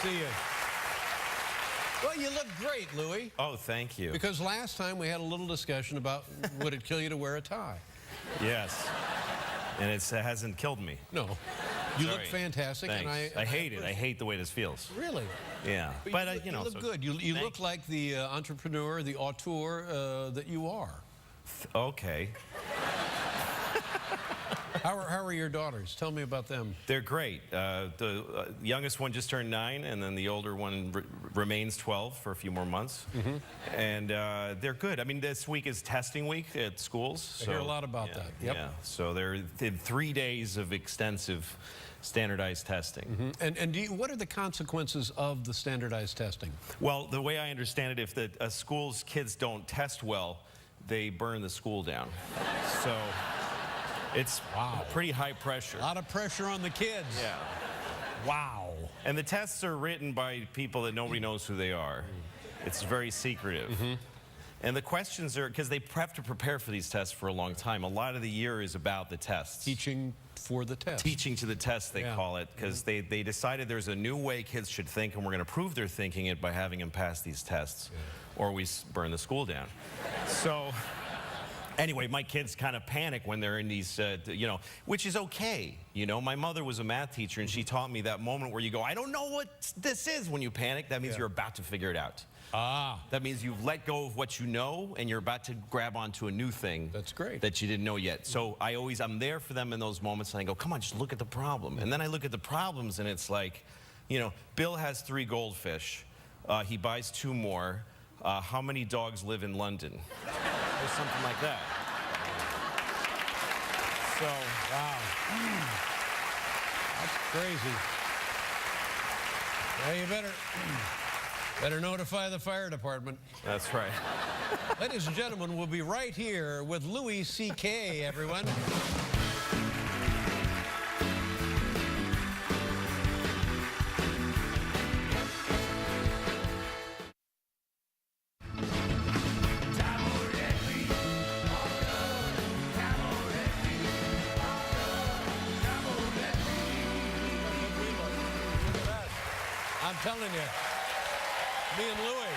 see you. Well, you look great, Louis. Oh, thank you. Because last time we had a little discussion about would it kill you to wear a tie? Yes. And it hasn't killed me. No. You look Sorry. fantastic. Thanks. And I hate it. I hate the way this feels. Really? Yeah. But you know, you look so good. You look thank- like the entrepreneur, the auteur that you are. Okay. How are your daughters? Tell me about them. They're great. The youngest one just turned 9, and then the older one remains 12 for a few more months. And they're good. I mean, this week is testing week at schools. I hear a lot about that. Yep. Yeah. So they're in 3 days of extensive standardized testing. And what are the consequences of the standardized testing? Well, the way I understand it, if a school's kids don't test well, they burn the school down. So it's pretty high pressure. A lot of pressure on the kids. Yeah. Wow. And the tests are written by people that nobody knows who they are. It's very secretive. And the questions are, because they have to prepare for these tests for a long time. A lot of the year is about the tests. Teaching for the test. Teaching to the test, they call it, because they decided there's a new way kids should think, and we're going to prove they're thinking it by having them pass these tests, or we burn the school down. So anyway, my kids kind of panic when they're in these, you know, which is okay. You know, my mother was a math teacher, and she taught me that moment where you go, I don't know what this is when you panic. That means you're about to figure it out. That means you've let go of what you know, and you're about to grab onto a new thing. That's great. That you didn't know yet. So I'm there for them in those moments, and I go, come on, just look at the problem. And then I look at the problems, and it's like, you know, Bill has 3 goldfish. He buys 2 more. How many dogs live in London? Or something like that. So, Wow. That's crazy. Yeah, you better notify the fire department. that's right. Ladies and gentlemen, we'll be right here with Louis C.K., everyone. I'm telling you, me and Louis.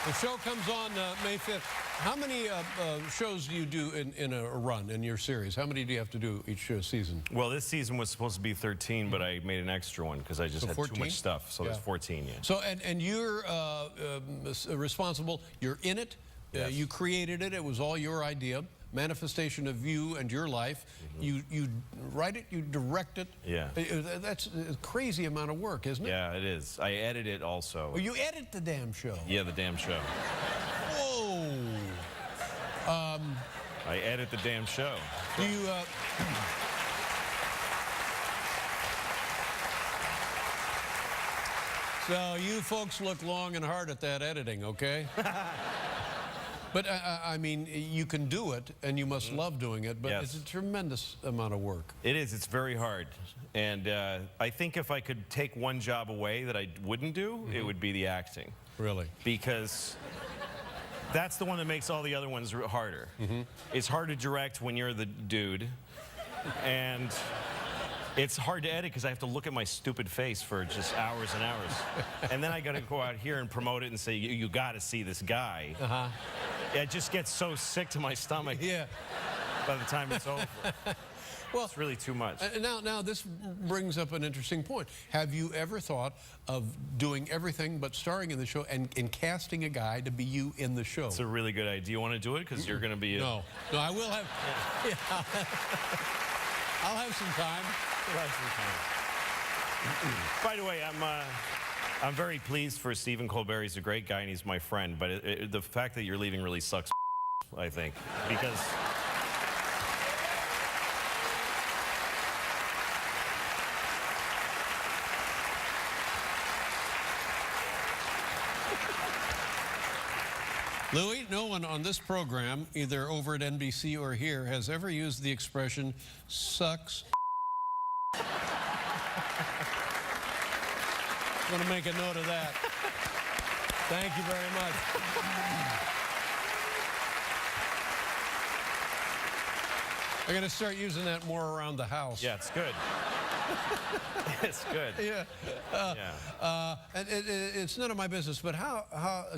The show comes on May 5th. How many shows do you do in a run, in your series? How many do you have to do each season? Well, this season was supposed to be 13, but I made an extra one because I just had 14? too much stuff. So there's 14, yeah. So, and you're responsible, you're in it, Yes. you created it, it was all your idea, manifestation of you and your life. You write it, you direct it. Yeah. That's a crazy amount of work, isn't it? Yeah, it is. I edit it also. Well, you edit the damn show. Yeah, the damn show. Whoa. I edit the damn show. Do you, So you folks look long and hard at that editing, okay? But I mean, you can do it, and you must love doing it, but Yes. it's a tremendous amount of work. It is. It's very hard. And I think if I could take one job away that I wouldn't do, it would be the acting. Really? Because that's the one that makes all the other ones harder. It's hard to direct when you're the dude. And it's hard to edit because I have to look at my stupid face for just hours and hours. And then I got to go out here and promote it and say, you got to see this guy. It just gets so sick to my stomach Yeah. by the time it's over. Well, It's really too much. now this brings up an interesting point. Have you ever thought of doing everything but starring in the show and casting a guy to be you in the show? It's a really good idea. You want to do it? Because you're going to be... No, I will have... Yeah. I'll have some time. By the way, I'm very pleased for Stephen Colbert. He's a great guy and he's my friend. But the fact that you're leaving really sucks, I think, because... Louis, no one on this program, either over at NBC or here, has ever used the expression sucks. I'm going to make a note of that. Thank you very much. I'm going to start using that more around the house. Yeah, it's good. It's good. Yeah. Yeah. And it's none of my business, but how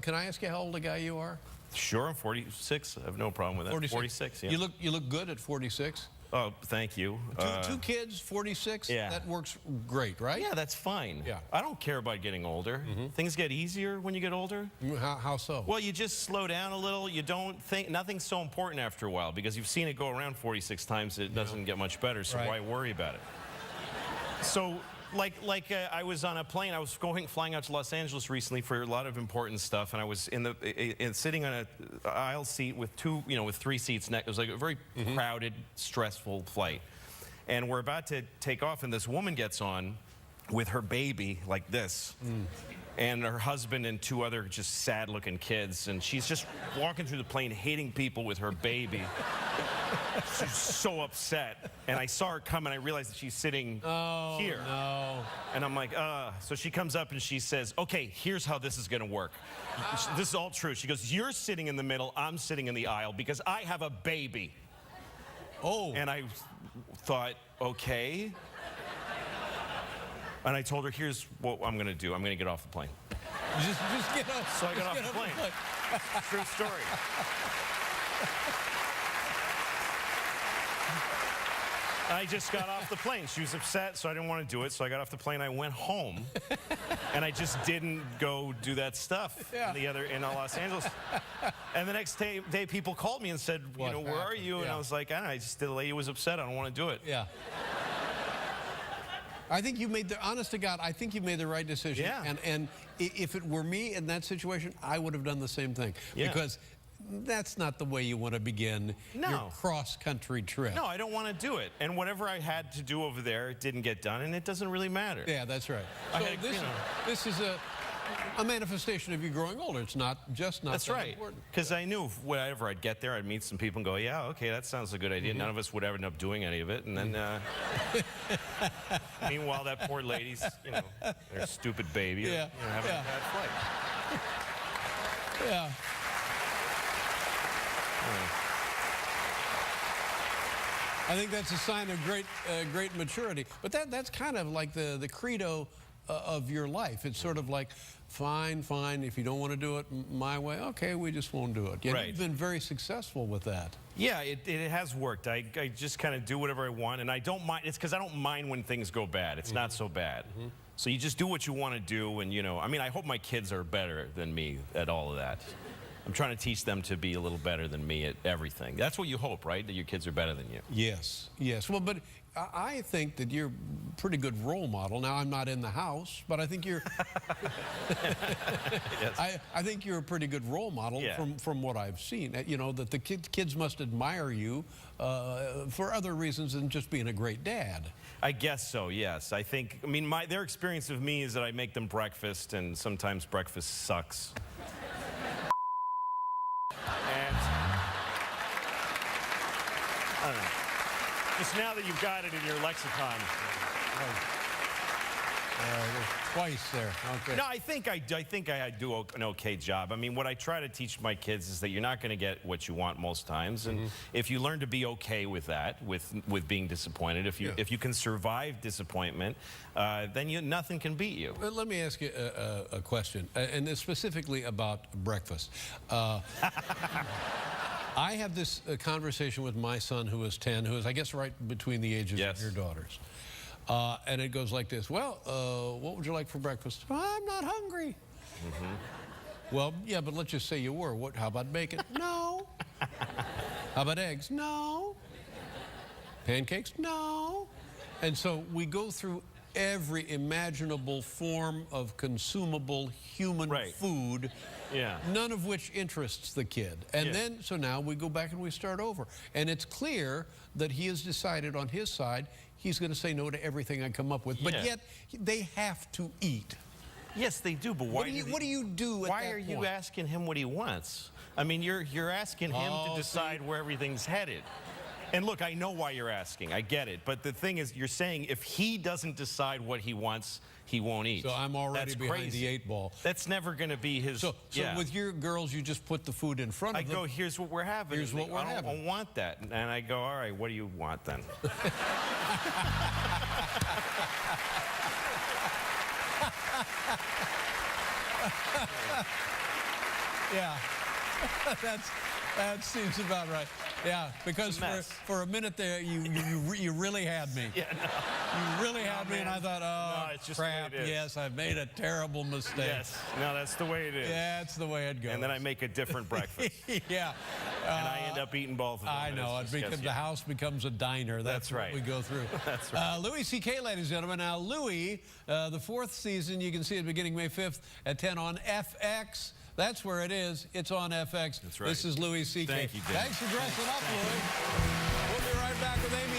can I ask you how old a guy you are? Sure, I'm 46. I have no problem with that. 46, yeah. You look good at 46. Oh, thank you. Two kids, 46. Yeah. That works great, right? Yeah, that's fine. Yeah. I don't care about getting older. Things get easier when you get older. How so? Well, you just slow down a little. You don't think nothing's so important after a while because you've seen it go around 46 times. It doesn't get much better, so Right. why worry about it? So, I was on a plane. I was flying out to Los Angeles recently for a lot of important stuff, and I was sitting on an aisle seat with with 3 seats next. It was like a very crowded, stressful flight, and we're about to take off, and this woman gets on with her baby like this. And her husband and 2 other just sad-looking kids, and she's just walking through the plane hating people with her baby. She's so upset, and I saw her come, and I realized that she's sitting here. No. And I'm like, So she comes up and she says, okay, here's how this is gonna work. This is all true. She goes, you're sitting in the middle, I'm sitting in the aisle because I have a baby. Oh. And I thought, okay. And I told her, here's what I'm gonna do. I'm gonna get off the plane. Just get off. So I got off the plane. True story. I just got off the plane. She was upset, so I didn't want to do it. So I got off the plane. I went home, and I just didn't go do that stuff in Los Angeles. And the next day, people called me and said, where are you? And I was like, I don't know. The lady was upset. I don't want to do it. Yeah. I think you made honest to God, I think you made the right decision. Yeah. And if it were me in that situation, I would have done the same thing. Yeah. Because that's not the way you want to begin your cross-country trip. No, I don't want to do it. And whatever I had to do over there, it didn't get done, and it doesn't really matter. Yeah, that's right. So this is a manifestation of you growing older. It's not That's that right. important. Because I knew whenever I'd get there, I'd meet some people and go, yeah, okay, that sounds a good idea. None of us would ever end up doing any of it. And then, meanwhile, that poor lady's, their stupid baby, having a bad flight. Yeah. I think that's a sign of great maturity. But that's kind of like the credo of your life. It's sort of like, fine, if you don't want to do it my way, okay, we just won't do it. You've been very successful with that. Yeah, it has worked. I just kind of do whatever I want, and I don't mind. It's because I don't mind when things go bad. It's not so bad. So you just do what you want to do, and I hope my kids are better than me at all of that. I'm trying to teach them to be a little better than me at everything. That's what you hope, right? That your kids are better than you. Yes. Well, but I think that you're a pretty good role model. Now, I'm not in the house, but I think you're... Yes. I think you're a pretty good role model from what I've seen. That the kids must admire you for other reasons than just being a great dad. I guess so, yes. Their experience of me is that I make them breakfast, and sometimes breakfast sucks. I don't know. Just now that you've got it in your lexicon. Twice there. Okay. No, I think I do an okay job. What I try to teach my kids is that you're not going to get what you want most times, and if you learn to be okay with that, with being disappointed, if you can survive disappointment, then nothing can beat you. Let me ask you a question, and it's specifically about breakfast. I have this conversation with my son, who is 10, who is, I guess, right between the ages of your daughters. And it goes like this. Well, what would you like for breakfast? I'm not hungry. Well, yeah, but let's just say you were. How about bacon? No. How about eggs? No. Pancakes? No. And so we go through every imaginable form of consumable human food, none of which interests the kid. And then, so now we go back and we start over. And it's clear that he has decided on his side he's going to say no to everything I come up with. But yet, they have to eat. Yes, they do, but why? What do you do at that Why are you asking him what he wants? You're asking him to decide where everything's headed. And look, I know why you're asking. I get it. But the thing is, you're saying if he doesn't decide what he wants, he won't eat. So I'm already That's behind crazy. the 8 ball. That's never going to be his. So yeah. with your girls, you just put the food in front of them. I go, here's what we're having. Here's what we're having. I don't want that. And I go, all right, what do you want then? Yeah, that seems about right. Yeah, because for a minute there, you really had me. Yeah, no. You really had me, and I thought, oh, no, it's just crap, the way it is. yes, I've made a terrible mistake. Yes, no, that's the way it is. Yeah, that's the way it goes. And then I make a different breakfast. Yeah. And I end up eating both of them. I know, It's because just- the house becomes a diner. That's right. what we go through. That's right. Louis C.K., ladies and gentlemen. Now, Louis, the 4th season, you can see it beginning May 5th at 10 on FX. That's where it is. It's on FX. That's right. This is Louis C.K. Thank you, Jim. Thanks for dressing up, Louis. We'll be right back with Amy